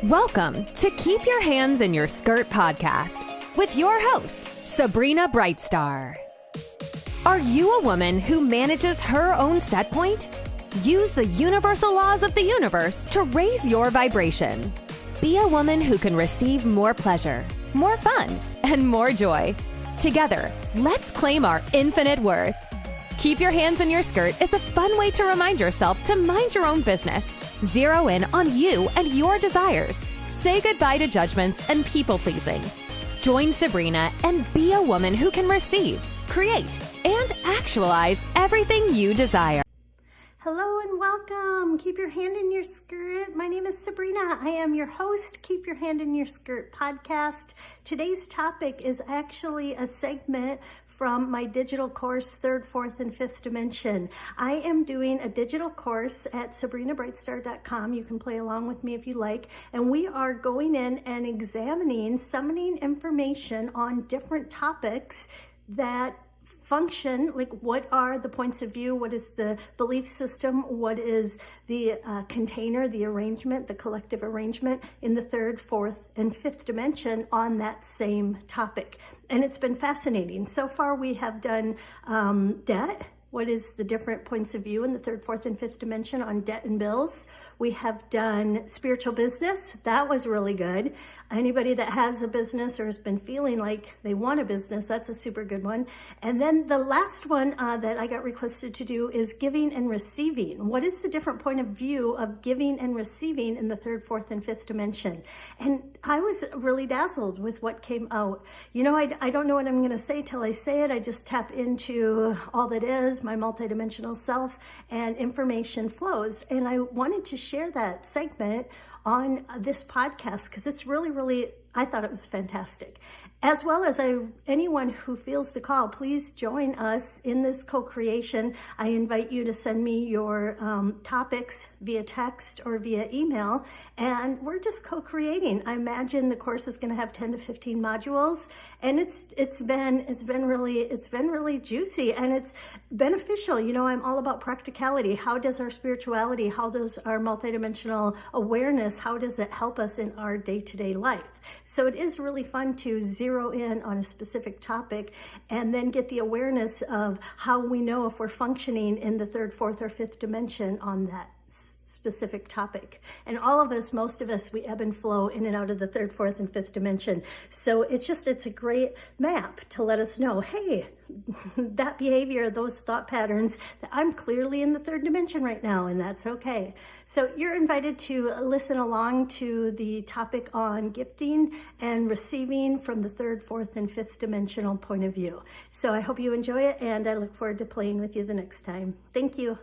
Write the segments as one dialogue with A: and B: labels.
A: Welcome to Keep Your Hands in Your Skirt podcast with your host, Sabrina Brightstar. Are you a woman who manages her own set point? Use the universal laws of the universe to raise your vibration. Be a woman who can receive more pleasure, more fun, and more joy. Together, let's claim our infinite worth. Keep Your Hands in Your Skirt is a fun way to remind yourself to mind your own business. Zero in on you and your desires. Say goodbye to judgments and people-pleasing. Join Sabrina and be a woman who can receive, create, and actualize everything you desire.
B: Hello and welcome. Keep Your Hand in Your Skirt. My name is Sabrina. I am your host, Keep Your Hand in Your Skirt podcast. Today's topic is actually a segment from my digital course, Third, Fourth, and Fifth Dimension. I am doing a digital course at sabrinabrightstar.com. You can play along with me if you like. And we are going in and examining, summoning information on different topics that function, like what are the points of view, what is the belief system, what is the container, the arrangement, the collective arrangement in the third, fourth, and fifth dimension on that same topic. And it's been fascinating. So far we have done debt. What is the different points of view in the third, fourth, and fifth dimension on debt and bills? We have done spiritual business. That was really good. Anybody that has a business or has been feeling like they want a business, that's a super good one. And then the last one that I got requested to do is giving and receiving. What is the different point of view of giving and receiving in the third, fourth, and fifth dimension? And I was really dazzled with what came out. You know, I don't know what I'm going to say till I say it. I just tap into all that is, my multidimensional self, and information flows. And I wanted to share that segment on this podcast because it's really, I thought it was fantastic. As well as anyone who feels the call, please join us in this co-creation. I invite you to send me your topics via text or via email, and we're just co-creating. I imagine the course is going to have 10 to 15 modules, and it's been really juicy and it's beneficial. You know, I'm all about practicality. How does our spirituality, how does our multidimensional awareness, how does it help us in our day-to-day life? So it is really fun to zero in on a specific topic and then get the awareness of how we know if we're functioning in the third, fourth, or fifth dimension on that specific topic. And all of us, most of us, we ebb and flow in and out of the third, fourth, and fifth dimension. So it's a great map to let us know, hey, that behavior, those thought patterns, that I'm clearly in the third dimension right now, and that's okay. So you're invited to listen along to the topic on gifting and receiving from the third, fourth, and fifth dimensional point of view. So I hope you enjoy it, and I look forward to playing with you the next time. Thank you.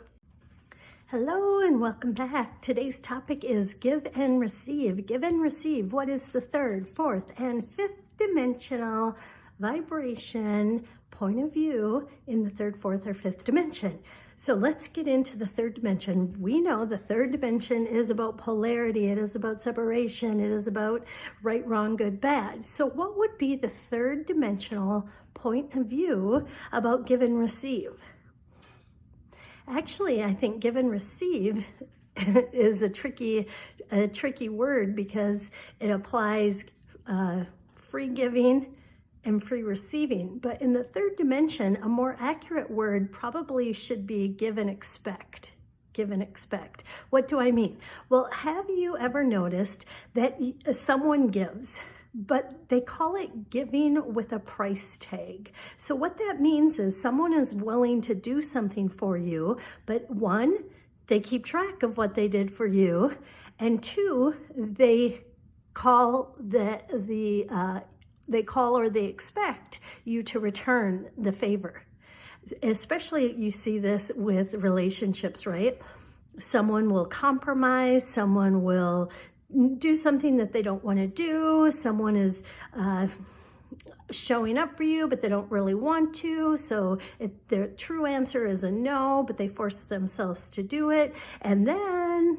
B: Hello and welcome back. Today's topic is give and receive. Give and receive. What is the third, fourth, and fifth dimensional vibration point of view in the third, fourth, or fifth dimension? So let's get into the third dimension. We know the third dimension is about polarity. It is about separation. It is about right, wrong, good, bad. So what would be the third dimensional point of view about give and receive? Actually, I think give and receive is a tricky word because it applies free giving and free receiving. But in the third dimension, a more accurate word probably should be give and expect. Give and expect. What do I mean? Well, have you ever noticed that someone gives, but they call it giving with a price tag? So what that means is someone is willing to do something for you, but one, they keep track of what they did for you, and two, they call or they expect you to return the favor. Especially you see this with relationships, right? Someone will compromise, someone will do something that they don't want to do, someone is showing up for you, but they don't really want to. So their true answer is a no, but they force themselves to do it. And then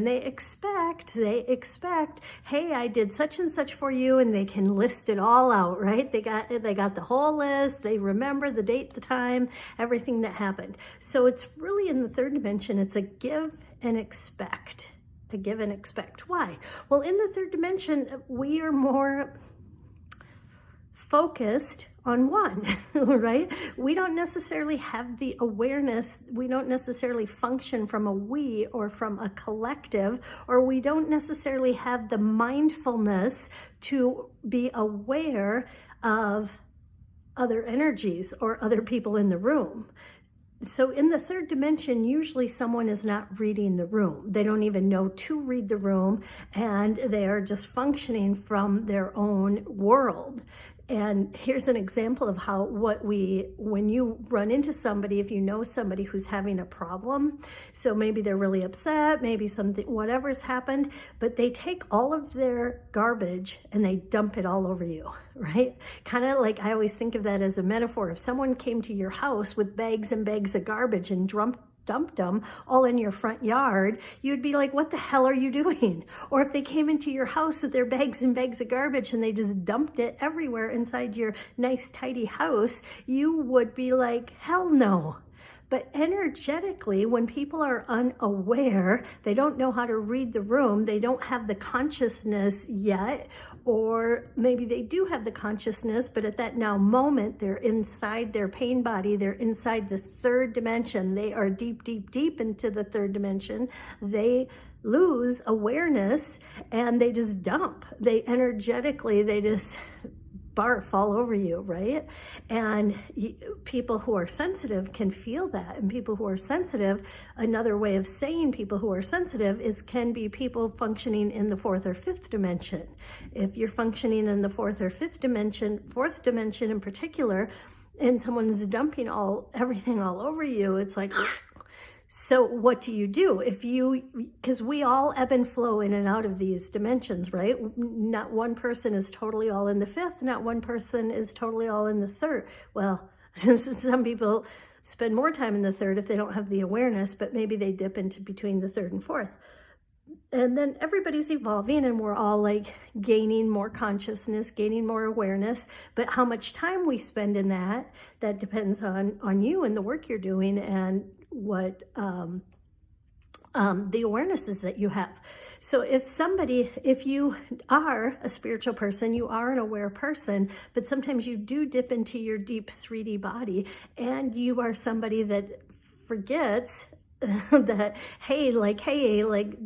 B: they expect, hey, I did such and such for you. And they can list it all out, right? They got the whole list. They remember the date, the time, everything that happened. So it's really in the third dimension. It's a give and expect. a give and expect. Why? Well, in the third dimension, we are more focused on one, right? We don't necessarily have the awareness. We don't necessarily function from a we or from a collective, or we don't necessarily have the mindfulness to be aware of other energies or other people in the room. So in the third dimension, usually someone is not reading the room. They don't even know to read the room, and they are just functioning from their own world. And here's an example of how when you run into somebody, if you know somebody who's having a problem, so maybe they're really upset, maybe something, whatever's happened, but they take all of their garbage and they dump it all over you, right? Kind of like, I always think of that as a metaphor. If someone came to your house with bags and bags of garbage and dumped them all in your front yard, you'd be like, what the hell are you doing? Or if they came into your house with their bags and bags of garbage and they just dumped it everywhere inside your nice tidy house, you would be like, hell no. But energetically, when people are unaware, they don't know how to read the room, they don't have the consciousness yet, or maybe they do have the consciousness, but at that now moment, they're inside their pain body, they're inside the third dimension, they are deep, deep, deep into the third dimension. They lose awareness and they just dump. They just barf all over you, right? And people who are sensitive can feel that. And people who are sensitive, another way of saying people who are sensitive can be people functioning in the fourth or fifth dimension. If you're functioning in the fourth dimension in particular, and someone's dumping everything all over you, it's like, so what do you do? Because we all ebb and flow in and out of these dimensions, right? Not one person is totally all in the fifth, not one person is totally all in the third. Well, some people spend more time in the third if they don't have the awareness, but maybe they dip into between the third and fourth. And then everybody's evolving and we're all like gaining more consciousness, gaining more awareness. But how much time we spend in that depends on you and the work you're doing and what the awareness is that you have. So if you are a spiritual person, you are an aware person, but sometimes you do dip into your deep 3D body and you are somebody that forgets that, hey,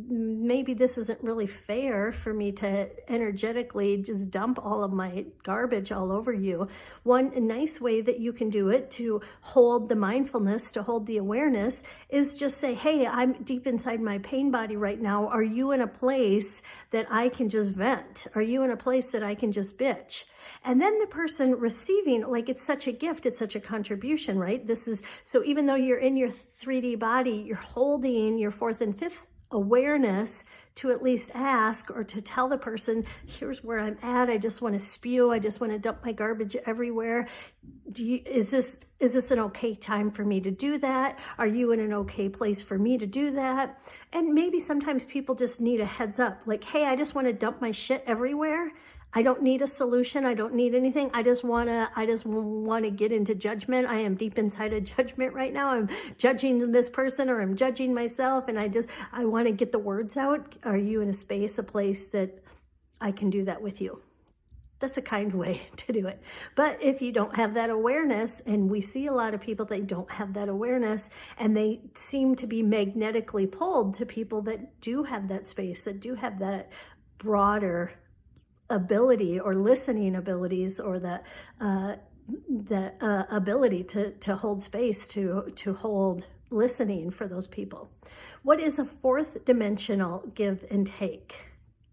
B: maybe this isn't really fair for me to energetically just dump all of my garbage all over you. One nice way that you can do it to hold the mindfulness, to hold the awareness, is just say, hey, I'm deep inside my pain body right now. Are you in a place that I can just vent? Are you in a place that I can just bitch? And then the person receiving, like, it's such a gift, it's such a contribution, right? So even though you're in your 3D body, you're holding your fourth and fifth awareness to at least ask or to tell the person, here's where I'm at. I just want to spew. I just want to dump my garbage everywhere. Is this an okay time for me to do that? Are you in an okay place for me to do that? And maybe sometimes people just need a heads up, like, hey, I just want to dump my shit everywhere. I don't need a solution. I don't need anything. I just want to get into judgment. I am deep inside a judgment right now. I'm judging this person or I'm judging myself. And I want to get the words out. Are you in a place that I can do that with you? That's a kind way to do it. But if you don't have that awareness, and we see a lot of people that don't have that awareness, and they seem to be magnetically pulled to people that do have that space, that do have that broader ability or listening abilities, or the ability to hold space, to hold listening for those people. What is a fourth dimensional give and take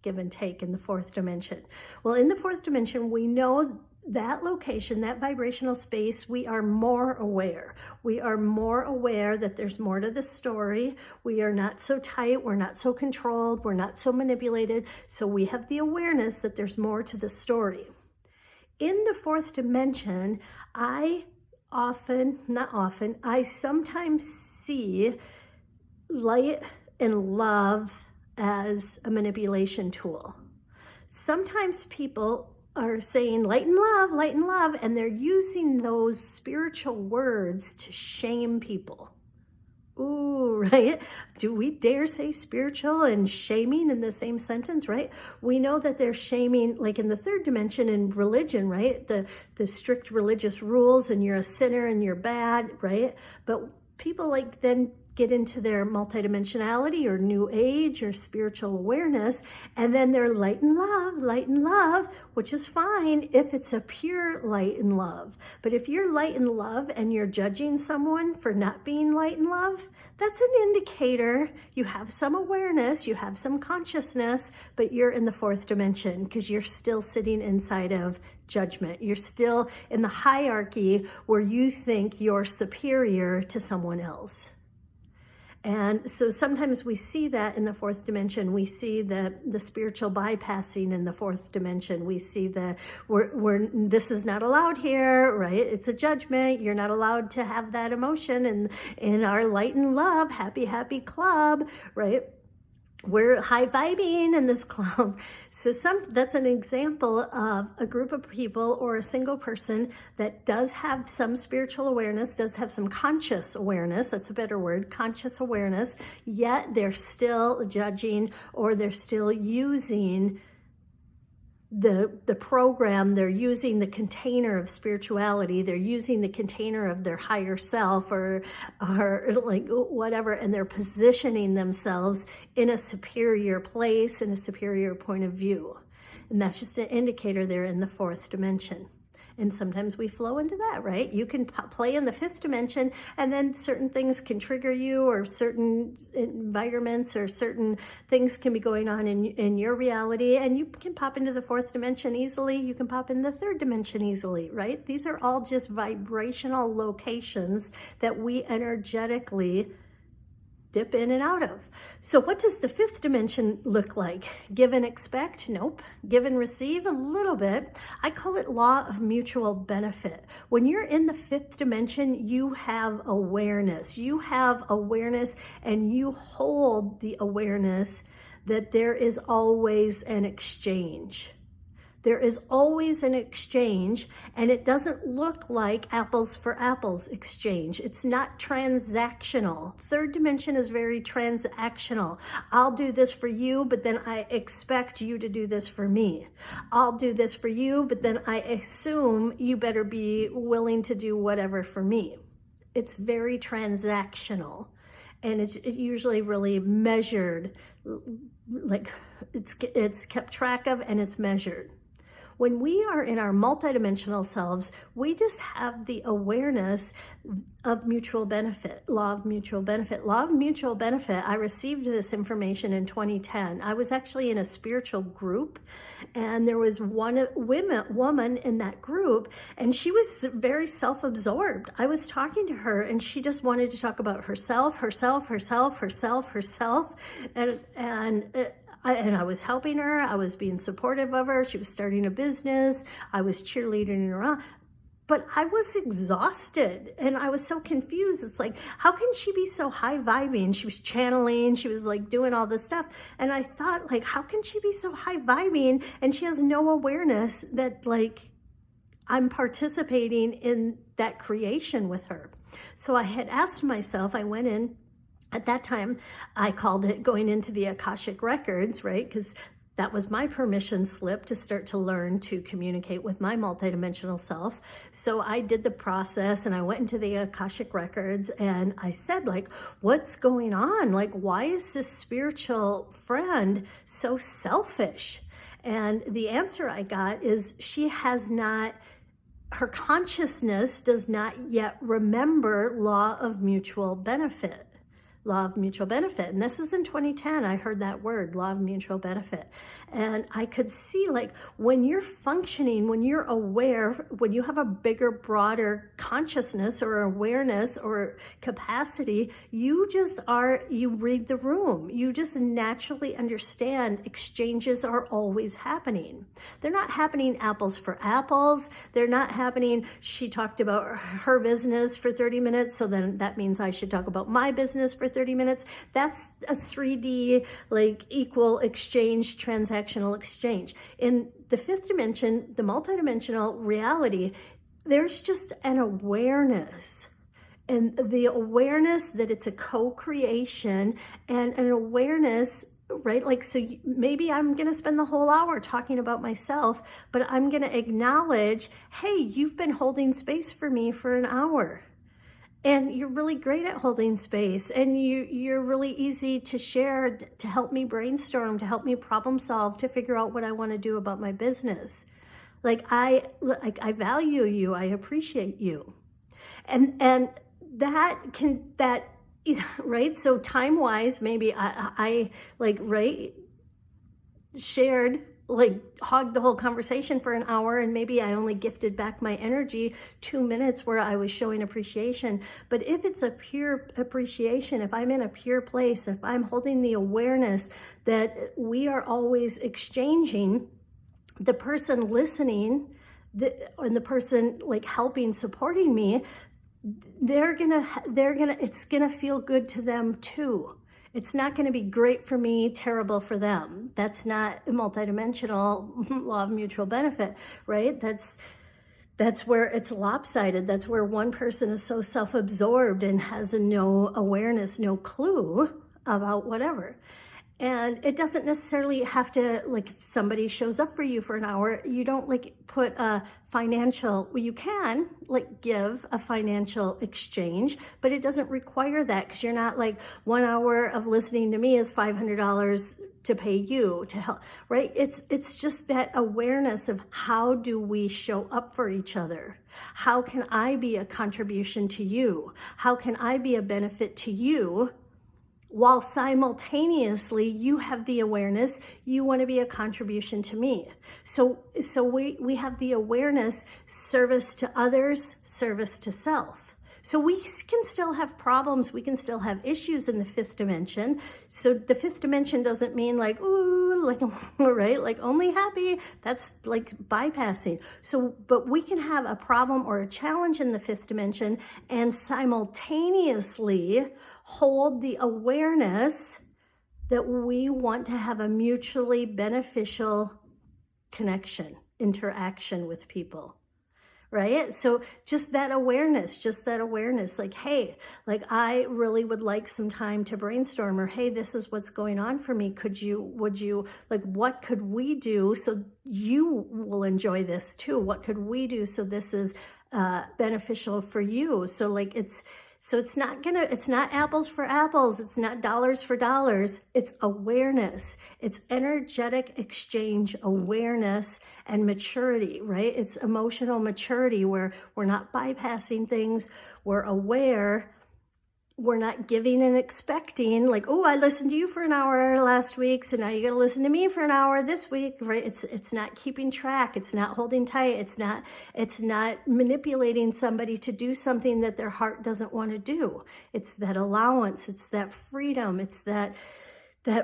B: in the fourth dimension? Well, in the fourth dimension, we know that location, that vibrational space, we are more aware. We are more aware that there's more to the story. We are not so tight. We're not so controlled. We're not so manipulated. So we have the awareness that there's more to the story. In the fourth dimension, I sometimes see light and love as a manipulation tool. Sometimes people are saying light and love, and they're using those spiritual words to shame people. Ooh, right? Do we dare say spiritual and shaming in the same sentence, right? We know that they're shaming, like in the third dimension in religion, right? The strict religious rules, and you're a sinner and you're bad, right? But people like then get into their multidimensionality or new age or spiritual awareness, and then they're light and love, which is fine if it's a pure light and love. But if you're light and love and you're judging someone for not being light and love, that's an indicator you have some awareness, you have some consciousness, but you're in the fourth dimension because you're still sitting inside of judgment. You're still in the hierarchy where you think you're superior to someone else. And so sometimes we see that in the fourth dimension. We see the spiritual bypassing in the fourth dimension. We see we're this is not allowed here, right? It's a judgment. You're not allowed to have that emotion in our light and love, happy club, right? We're high vibing in this club. So that's an example of a group of people or a single person that does have some spiritual awareness, does have some conscious awareness. That's a better word, conscious awareness, yet they're still judging or they're still using the program. They're using the container of spirituality. They're using the container of their higher self or like whatever, and they're positioning themselves in a superior place, in a superior point of view. And that's just an indicator they're in the fourth dimension. And sometimes we flow into that, right? You can play in the fifth dimension, and then certain things can trigger you, or certain environments or certain things can be going on in your reality, and you can pop into the fourth dimension easily. You can pop in the third dimension easily, right? These are all just vibrational locations that we energetically dip in and out of. So what does the fifth dimension look like? Give and expect? Nope. Give and receive? A little bit. I call it law of mutual benefit. When you're in the fifth dimension, you have awareness. You have awareness, and you hold the awareness that there is always an exchange. There is always an exchange, and it doesn't look like apples for apples exchange. It's not transactional. Third dimension is very transactional. I'll do this for you, but then I expect you to do this for me. I'll do this for you, but then I assume you better be willing to do whatever for me. It's very transactional, and it's usually really measured, like it's kept track of and it's measured. When we are in our multidimensional selves, we just have the awareness of mutual benefit, law of mutual benefit. Law of mutual benefit, I received this information in 2010. I was actually in a spiritual group, and there was one woman in that group, and she was very self-absorbed. I was talking to her, and she just wanted to talk about herself, and I was helping her. I was being supportive of her. She was starting a business. I was cheerleading her on. But I was exhausted, and I was so confused. It's like, how can she be so high vibing? She was channeling. She was like doing all this stuff. And I thought, like, how can she be so high vibing? And she has no awareness that, like, I'm participating in that creation with her. So I had asked myself, I went in. At that time, I called it going into the Akashic Records, right? Because that was my permission slip to start to learn to communicate with my multidimensional self. So I did the process, and I went into the Akashic Records, and I said, like, what's going on? Like, why is this spiritual friend so selfish? And the answer I got is her consciousness does not yet remember law of mutual benefit. Law of mutual benefit. And this is in 2010. I heard that word, law of mutual benefit. And I could see, like, when you're functioning, when you're aware, when you have a bigger, broader consciousness or awareness or capacity, you read the room. You just naturally understand exchanges are always happening. They're not happening apples for apples. They're not happening, she talked about her business for 30 minutes, so then that means I should talk about my business for 30 minutes. That's a 3D, like, equal exchange, transactional exchange. In the fifth dimension, the multidimensional reality, there's just an awareness. And the awareness that it's a co-creation and an awareness, right? Like, so maybe I'm going to spend the whole hour talking about myself, but I'm going to acknowledge, hey, you've been holding space for me for an hour. And you're really great at holding space, and you're really easy to share, to help me brainstorm, to help me problem solve, to figure out what I want to do about my business. I value you. I appreciate you. And that, right? So time-wise, maybe I shared, hogged the whole conversation for an hour, and maybe I only gifted back my energy 2 minutes where I was showing appreciation. But if it's a pure appreciation, if I'm in a pure place, if I'm holding the awareness that we are always exchanging, the person listening and the person helping, supporting me, it's gonna feel good to them too. It's not going to be great for me, terrible for them. That's not a multidimensional law of mutual benefit, right? That's where it's lopsided. That's where one person is so self-absorbed and has no awareness, no clue about whatever. And it doesn't necessarily have to, if somebody shows up for you for an hour, you don't put a financial, you can give a financial exchange, but it doesn't require that, because you're not 1 hour of listening to me is $500 to pay you to help, right? It's just that awareness of how do we show up for each other? How can I be a contribution to you? How can I be a benefit to you? While simultaneously you have the awareness, you want to be a contribution to me. So we have the awareness, service to others, service to self. So we can still have problems, we can still have issues in the fifth dimension. So the fifth dimension doesn't mean right, only happy, that's bypassing. So, but we can have a problem or a challenge in the fifth dimension and simultaneously hold the awareness that we want to have a mutually beneficial connection, interaction with people, right? So just that awareness, hey, I really would like some time to brainstorm, or hey, this is what's going on for me. Would you, what could we do so you will enjoy this too? What could we do so this is beneficial for you? So it's not apples for apples. It's not dollars for dollars. It's awareness. It's energetic exchange, awareness, and maturity, right? It's emotional maturity where we're not bypassing things. We're aware. We're not giving and expecting I listened to you for an hour last week, so now you got to listen to me for an hour this week, right? It's not keeping track. It's not holding tight. It's not manipulating somebody to do something that their heart doesn't want to do. It's that allowance. It's that freedom. It's that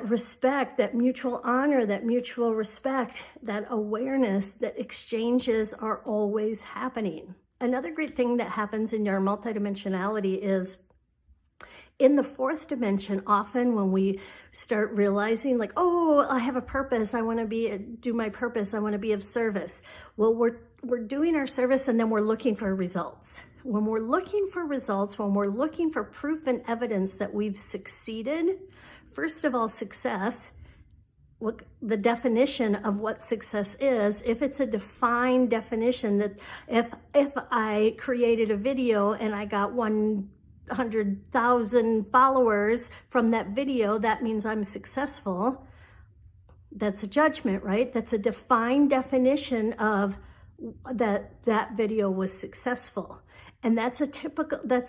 B: respect, that mutual honor, that mutual respect, that awareness that exchanges are always happening. Another great thing that happens in your multidimensionality is, in the fourth dimension, often when we start realizing I have a purpose, I want to do my purpose, I want to be of service. Well, we're doing our service, and then we're looking for results. When we're looking for results, when we're looking for proof and evidence that we've succeeded, first of all, success, the definition of what success is, if it's a defined definition, that if I created a video and I got 100,000 followers from that video, that means I'm successful. That's a judgment, right? That's a defined definition of that video was successful. And that's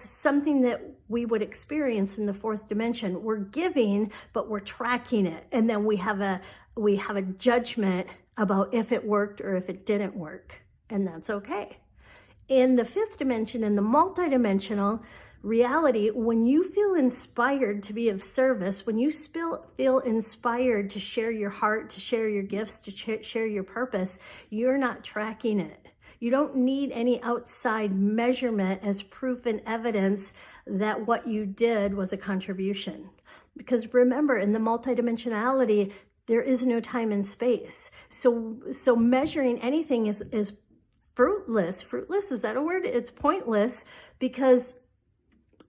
B: something that we would experience in the fourth dimension. We're giving, but we're tracking it. And then we have a judgment about if it worked or if it didn't work. And that's okay. In the fifth dimension, in the multidimensional reality, when you feel inspired to be of service, when you feel inspired to share your heart, to share your gifts, to share your purpose, you're not tracking it. You don't need any outside measurement as proof and evidence that what you did was a contribution. Because remember, in the multidimensionality, there is no time and space. So measuring anything is fruitless. Fruitless, is that a word? It's pointless, because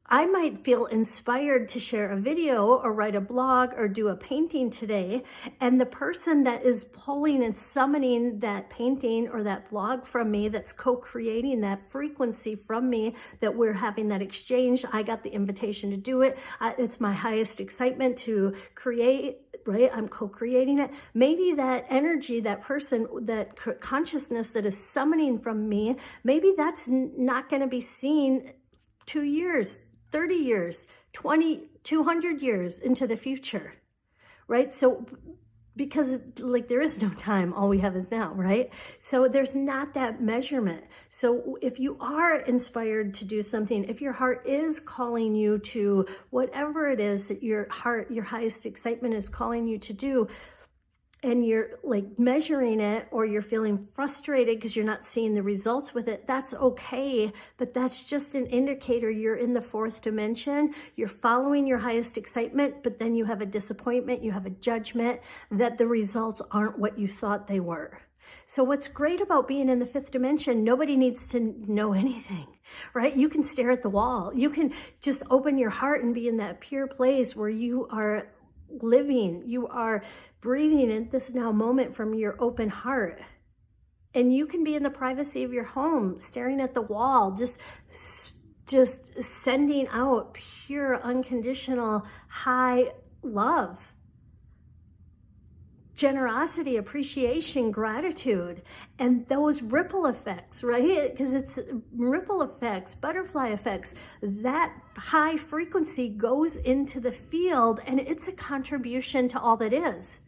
B: I might feel inspired to share a video or write a blog or do a painting today. And the person that is pulling and summoning that painting or that blog from me, that's co-creating that frequency from me, that we're having that exchange. I got the invitation to do it. It's my highest excitement to create, right? I'm co-creating it. Maybe that energy, that person, that consciousness that is summoning from me, maybe that's not going to be seen 2 years, 30 years, 20, 200 years into the future, right? So because like there is no time, all we have is now, right? So there's not that measurement. So if you are inspired to do something, if your heart is calling you to whatever it is that your heart, your highest excitement is calling you to do, and you're like measuring it, or you're feeling frustrated because you're not seeing the results with it, that's okay. But that's just an indicator you're in the fourth dimension. You're following your highest excitement, but then you have a disappointment, you have a judgment that the results aren't what you thought they were. So what's great about being in the fifth dimension, nobody needs to know anything, right? You can stare at the wall. You can just open your heart and be in that pure place where you are living, you are breathing in this now moment from your open heart. And you can be in the privacy of your home, staring at the wall, just sending out pure, unconditional, high love, generosity, appreciation, gratitude, and those ripple effects, right? Because it's ripple effects, butterfly effects. That high frequency goes into the field, and it's a contribution to all that is.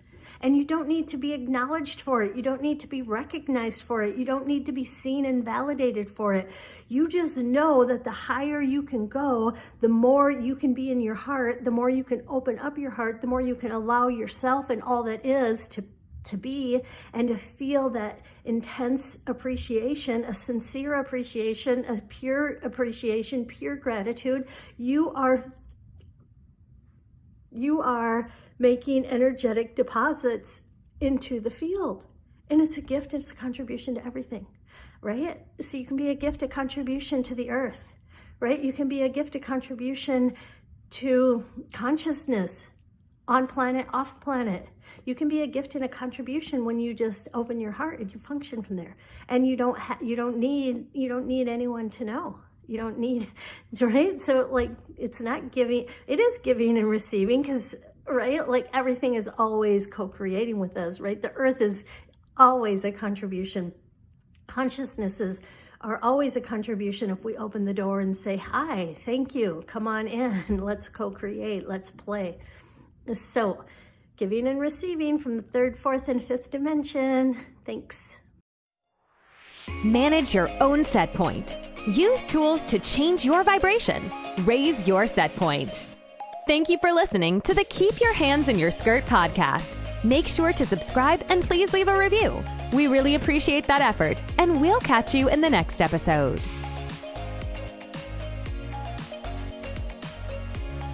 B: And you don't need to be acknowledged for it. You don't need to be recognized for it. You don't need to be seen and validated for it. You just know that the higher you can go, the more you can be in your heart, the more you can open up your heart, the more you can allow yourself and all that is to be, and to feel that intense appreciation, a sincere appreciation, a pure appreciation, pure gratitude. You are making energetic deposits into the field. And it's a gift, it's a contribution to everything, right? So you can be a gift, a contribution to the earth, right? You can be a gift, a contribution to consciousness, on planet, off planet. You can be a gift and a contribution when you just open your heart and you function from there. And you don't need anyone to know. You don't need, right? So like, it's not giving, it is giving and receiving, because, right? Like everything is always co-creating with us, right? The earth is always a contribution. Consciousnesses are always a contribution if we open the door and say, hi, thank you, come on in, let's co-create, let's play. So giving and receiving from the third, fourth, and fifth dimension. Thanks.
A: Manage your own set point. Use tools to change your vibration. Raise your set point. Thank you for listening to the Keep Your Hands in Your Skirt podcast. Make sure to subscribe and please leave a review. We really appreciate that effort, and we'll catch you in the next episode.